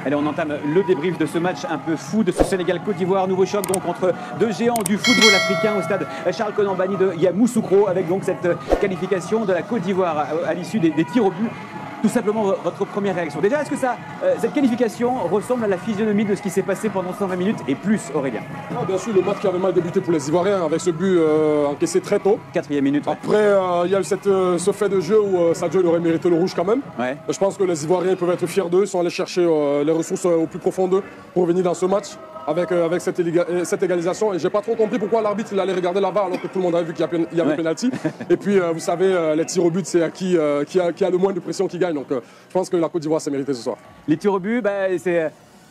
Allez, on entame le débrief de ce match un peu fou de ce Sénégal-Côte d'Ivoire. Nouveau choc donc entre deux géants du football africain au stade Charles Konan-Banny de Yamoussoukro, avec donc cette qualification de la Côte d'Ivoire à l'issue des tirs au but. Tout simplement, votre première réaction. Déjà, est-ce que cette qualification ressemble à la physionomie de ce qui s'est passé pendant 120 minutes et plus, Aurélien? Bien sûr, le match qui avait mal débuté pour les Ivoiriens avec ce but encaissé très tôt. 4e minute. Ouais. Après, il y a eu ce fait de jeu où Sadio aurait mérité le rouge quand même. Ouais. Je pense que les Ivoiriens peuvent être fiers d'eux. Ils sont allés chercher les ressources au plus profond d'eux pour venir dans ce match avec cette égalisation. Et j'ai pas trop compris pourquoi l'arbitre allait regarder la VAR alors que tout le monde avait vu qu'il y avait penalty. Et puis, vous savez, les tirs au but, c'est qui a le moins de pression qui gagne. Donc, je pense que la Côte d'Ivoire s'est méritée ce soir. Les tirs au but,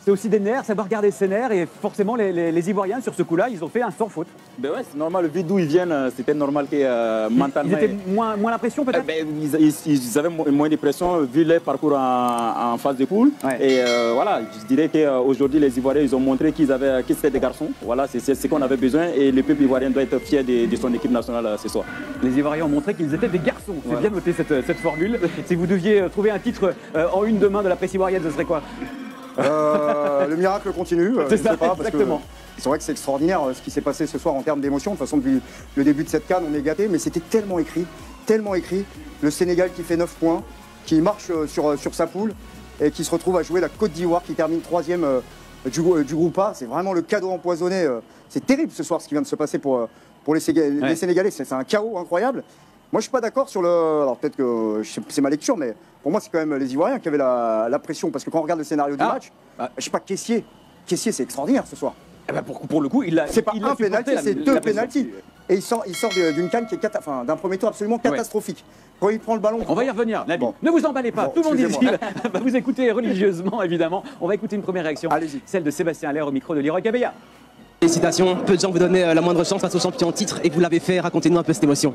c'est aussi des nerfs, savoir garder ses nerfs. Et forcément, les Ivoiriens, sur ce coup-là, ils ont fait un sans faute. Ben ouais, c'est normal. Vu d'où ils viennent, c'était normal que mentalement. Ils étaient moins la pression, peut-être ils avaient moins de pression vu leur parcours en phase de poule. Ouais. Et voilà, je dirais qu'aujourd'hui, les Ivoiriens, ils ont montré qu'ils étaient des garçons. Voilà, c'est ce qu'on avait besoin. Et le peuple ivoirien doit être fier de son équipe nationale ce soir. Les Ivoiriens ont montré qu'ils étaient des garçons. C'est bien noté cette formule. Si vous deviez trouver un titre en une de main de la presse ivoirienne, ce serait quoi? Le miracle continue. C'est ça, exactement. C'est vrai que c'est extraordinaire ce qui s'est passé ce soir en termes d'émotion. De toute façon, depuis le début de cette CAN, on est gâtés, mais c'était tellement écrit. Le Sénégal qui fait 9 points, qui marche sur sa poule et qui se retrouve à jouer la Côte d'Ivoire qui termine 3e du groupe A. C'est vraiment le cadeau empoisonné. C'est terrible ce soir ce qui vient de se passer pour les Sénégalais. C'est un chaos incroyable. Moi, je suis pas d'accord sur le. Alors peut-être que c'est ma lecture, mais pour moi, c'est quand même les Ivoiriens qui avaient la pression. Parce que quand on regarde le scénario du match, je sais pas, Kessié, c'est extraordinaire ce soir. Eh ben pour le coup, c'est pas un pénalty, c'est 2 pénaltys. Et il sort d'une canne qui est d'un premier tour absolument catastrophique. Quand il prend le ballon. On va y revenir, Nabil. Bon. Ne vous emballez pas, tout le monde ici va vous écouter religieusement, évidemment. On va écouter une première réaction, celle de Sébastien Haller au micro de Leroy Cabella. Félicitations, peu de gens vous donnaient la moindre chance face au champion en titre et vous l'avez fait. Racontez-nous un peu cette émotion.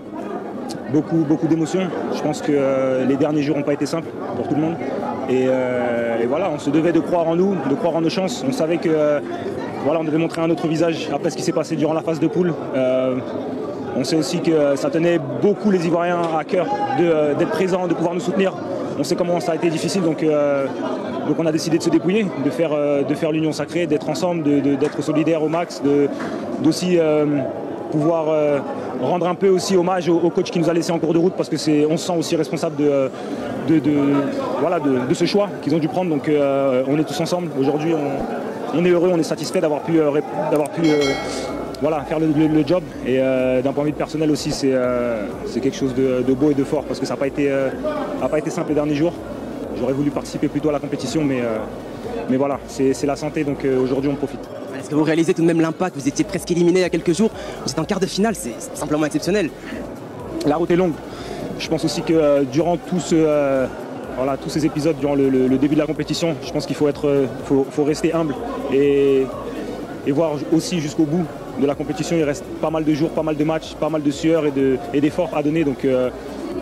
Beaucoup d'émotions. Je pense que les derniers jours n'ont pas été simples pour tout le monde. Et voilà, on se devait de croire en nous, de croire en nos chances. On savait que voilà, on devait montrer un autre visage après ce qui s'est passé durant la phase de poule. On sait aussi que ça tenait beaucoup les Ivoiriens à cœur d'être présents, de pouvoir nous soutenir. On sait comment ça a été difficile, donc on a décidé de se dépouiller, de faire l'union sacrée, d'être ensemble, d'être solidaires au max, d'aussi pouvoir rendre un peu aussi hommage au coach qui nous a laissé en cours de route, parce que on se sent aussi responsable de ce choix qu'ils ont dû prendre. Donc on est tous ensemble. Aujourd'hui, on est heureux, on est satisfait d'avoir pu faire le job. Et d'un point de vue personnel aussi, c'est quelque chose de beau et de fort, parce que ça n'a pas été simple les derniers jours. J'aurais voulu participer plutôt à la compétition, mais voilà, c'est la santé, donc aujourd'hui on profite. Est-ce que vous réalisez tout de même l'impact? Vous étiez presque éliminé il y a quelques jours, vous êtes en quart de finale, c'est simplement exceptionnel. La route est longue. Je pense aussi que durant tous ces épisodes, durant le début de la compétition, je pense qu'il faut rester humble et voir aussi jusqu'au bout de la compétition. Il reste pas mal de jours, pas mal de matchs, pas mal de sueur et d'efforts à donner. Donc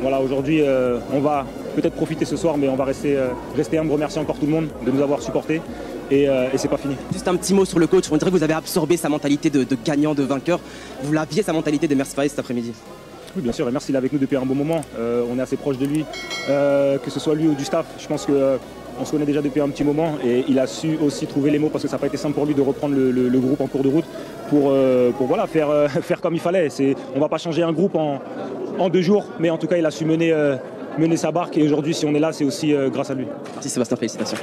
voilà, aujourd'hui, on va peut-être profiter ce soir, mais on va rester humble, remercier encore tout le monde de nous avoir supportés. Et c'est pas fini. Juste un petit mot sur le coach. On dirait que vous avez absorbé sa mentalité de gagnant, de vainqueur. Vous l'aviez, sa mentalité de Mercedes cet après-midi. Oui, bien sûr. Et merci, il est avec nous depuis un bon moment. On est assez proche de lui, que ce soit lui ou du staff. Je pense qu'on se connaît déjà depuis un petit moment. Et il a su aussi trouver les mots, parce que ça n'a pas été simple pour lui de reprendre le groupe en cours de route pour voilà, faire comme il fallait. On ne va pas changer un groupe en 2 jours, mais en tout cas, il a su mener sa barque. Et aujourd'hui, si on est là, c'est aussi grâce à lui. Merci Sébastien, félicitations.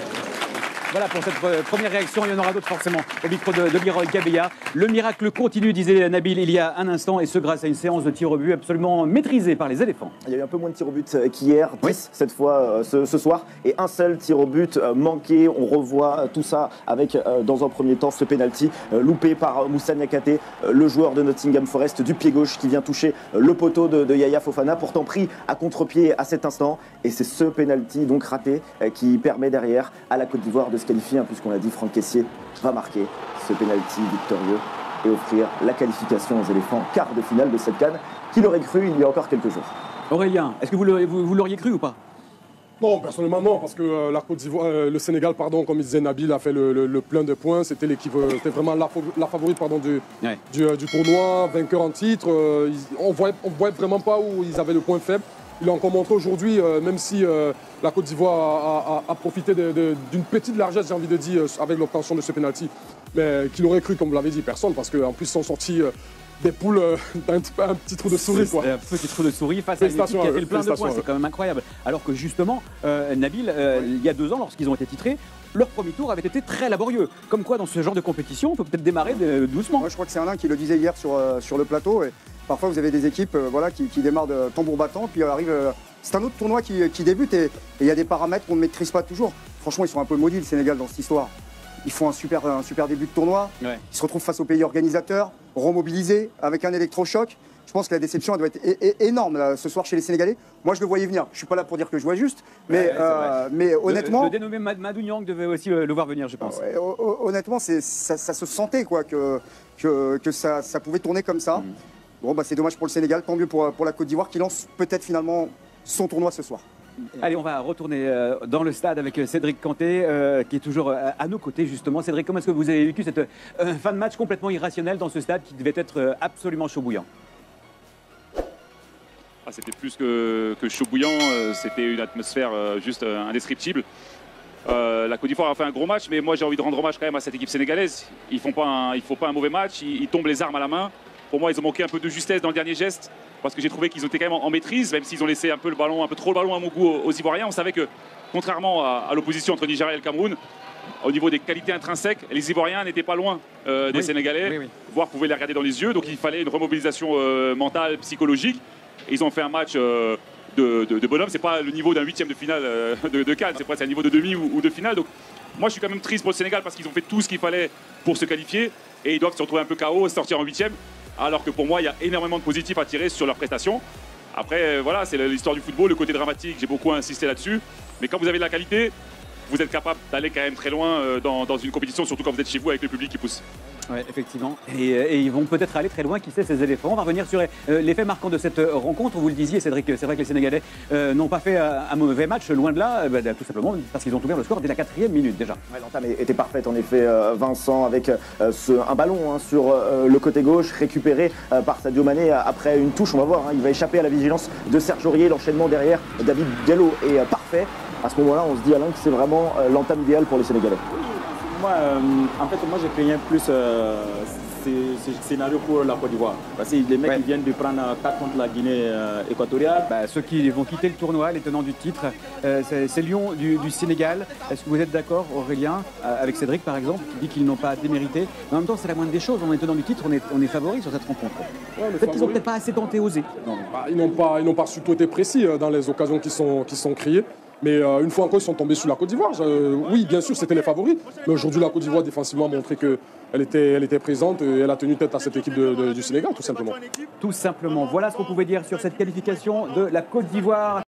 Voilà pour cette première réaction, il y en aura d'autres forcément au micro de Leroy Cabella. Le miracle continue, disait Nabil il y a un instant, et ce grâce à une séance de tir au but absolument maîtrisée par les éléphants. Il y a eu un peu moins de tirs au but qu'hier, 10 cette fois ce soir, et un seul tir au but manqué. On revoit tout ça avec dans un premier temps ce pénalty loupé par Moussa Niakhaté, le joueur de Nottingham Forest du pied gauche qui vient toucher le poteau de Yaya Fofana, pourtant pris à contre-pied à cet instant. Et c'est ce pénalty donc raté qui permet derrière à la Côte d'Ivoire de se qualifier, puisqu'on l'a dit, Franck Kessié va marquer ce pénalty victorieux et offrir la qualification aux éléphants, quart de finale de cette CAN. Qui l'aurait cru il y a encore quelques jours? Aurélien, est-ce que vous l'auriez cru ou pas? Non, personnellement non, parce que la Côte d'Ivoire, le Sénégal, pardon, comme il disait Nabil, a fait le plein de points. C'était l'équipe, c'était vraiment la favorite du tournoi, vainqueur en titre. On voyait vraiment pas où ils avaient le point faible. il a encore montré aujourd'hui, même si la Côte d'Ivoire a profité d'une petite largesse, j'ai envie de dire, avec l'obtention de ce penalty, mais qu'il aurait cru, comme vous l'avez dit, personne, parce qu'en plus ils sont sortis des poules d'un petit trou de souris. Quoi. Un petit trou de souris face à une équipe qui a fait le plein de points, c'est quand même incroyable. Alors que justement, Nabil, il y a 2 ans, lorsqu'ils ont été titrés, leur premier tour avait été très laborieux. Comme quoi, dans ce genre de compétition, il faut peut-être démarrer doucement. Moi, je crois que c'est Alain qui le disait hier sur le plateau. Et parfois, vous avez des équipes voilà, qui démarrent de tambour battant, puis arrive. C'est un autre tournoi qui débute et il y a des paramètres qu'on ne maîtrise pas toujours. Franchement, ils sont un peu maudits, le Sénégal, dans cette histoire. Ils font un super début de tournoi. Ouais. Ils se retrouvent face aux pays organisateurs, remobilisés, avec un électrochoc. Je pense que la déception elle doit être énorme là, ce soir chez les Sénégalais. Moi, je le voyais venir. Je ne suis pas là pour dire que je vois juste, mais, mais honnêtement... Le dénommé Madou Niang devait aussi le voir venir, je pense. Honnêtement, ça se sentait quoi, que ça pouvait tourner comme ça. Bon, bah, c'est dommage pour le Sénégal, tant mieux pour la Côte d'Ivoire qui lance peut-être finalement son tournoi ce soir. Allez, on va retourner dans le stade avec Cédric Kanté qui est toujours à nos côtés justement. Cédric, comment est-ce que vous avez vécu cette fin de match complètement irrationnelle dans ce stade qui devait être absolument chaud bouillant? C'était plus que chaud bouillant, c'était une atmosphère juste indescriptible. La Côte d'Ivoire a fait un gros match, mais moi j'ai envie de rendre hommage quand même à cette équipe sénégalaise. Ils ne font pas un mauvais match, ils tombent les armes à la main. Pour moi, ils ont manqué un peu de justesse dans le dernier geste, parce que j'ai trouvé qu'ils étaient quand même en maîtrise, même s'ils ont laissé un peu trop le ballon à mon goût aux Ivoiriens. On savait que, contrairement à l'opposition entre Nigeria et le Cameroun, au niveau des qualités intrinsèques, les Ivoiriens n'étaient pas loin des Sénégalais, voire pouvaient les regarder dans les yeux. Donc il fallait une remobilisation mentale, psychologique. Et ils ont fait un match de bonhomme. C'est pas le niveau d'un 8e de finale de Cannes, c'est presque un niveau de demi ou de finale. Donc moi je suis quand même triste pour le Sénégal parce qu'ils ont fait tout ce qu'il fallait pour se qualifier et ils doivent se retrouver un peu KO, sortir en 8e. Alors que pour moi il y a énormément de positifs à tirer sur leurs prestations. Après voilà, c'est l'histoire du football, le côté dramatique, j'ai beaucoup insisté là-dessus. Mais quand vous avez de la qualité, vous êtes capable d'aller quand même très loin dans une compétition, surtout quand vous êtes chez vous avec le public qui pousse. Oui, effectivement. Et ils vont peut-être aller très loin, qui sait, ces éléphants. On va revenir sur les faits marquants de cette rencontre. Vous le disiez, Cédric, c'est vrai que les Sénégalais n'ont pas fait un mauvais match, loin de là, tout simplement parce qu'ils ont ouvert le score dès la 4e minute déjà. Ouais, l'entame était parfaite, en effet, Vincent, avec un ballon sur le côté gauche, récupéré par Sadio Mané après une touche. On va voir, il va échapper à la vigilance de Serge Aurier. L'enchaînement derrière, David Diallo est parfait. À ce moment-là, on se dit, Alain, que c'est vraiment l'entame idéale pour les Sénégalais. Moi, en fait, moi, je craignais plus ce scénario pour la Côte d'Ivoire. Parce que les mecs ils viennent de prendre 4 contre la Guinée équatoriale. Ceux qui vont quitter le tournoi, les tenants du titre, c'est Lyon du Sénégal. Est-ce que vous êtes d'accord, Aurélien, avec Cédric par exemple, qui dit qu'ils n'ont pas démérité? En même temps, c'est la moindre des choses. On est tenant du titre, on est favori sur cette rencontre. Peut-être qu'ils n'ont peut-être pas assez tenté, osé. Ils n'ont pas surtout été précis dans les occasions qui sont créées. Mais une fois encore, ils sont tombés sur la Côte d'Ivoire. Oui, bien sûr, c'était les favoris. Mais aujourd'hui, la Côte d'Ivoire, défensivement, a montré qu'elle était présente et elle a tenu tête à cette équipe du Sénégal, tout simplement. Tout simplement. Voilà ce qu'on pouvait dire sur cette qualification de la Côte d'Ivoire.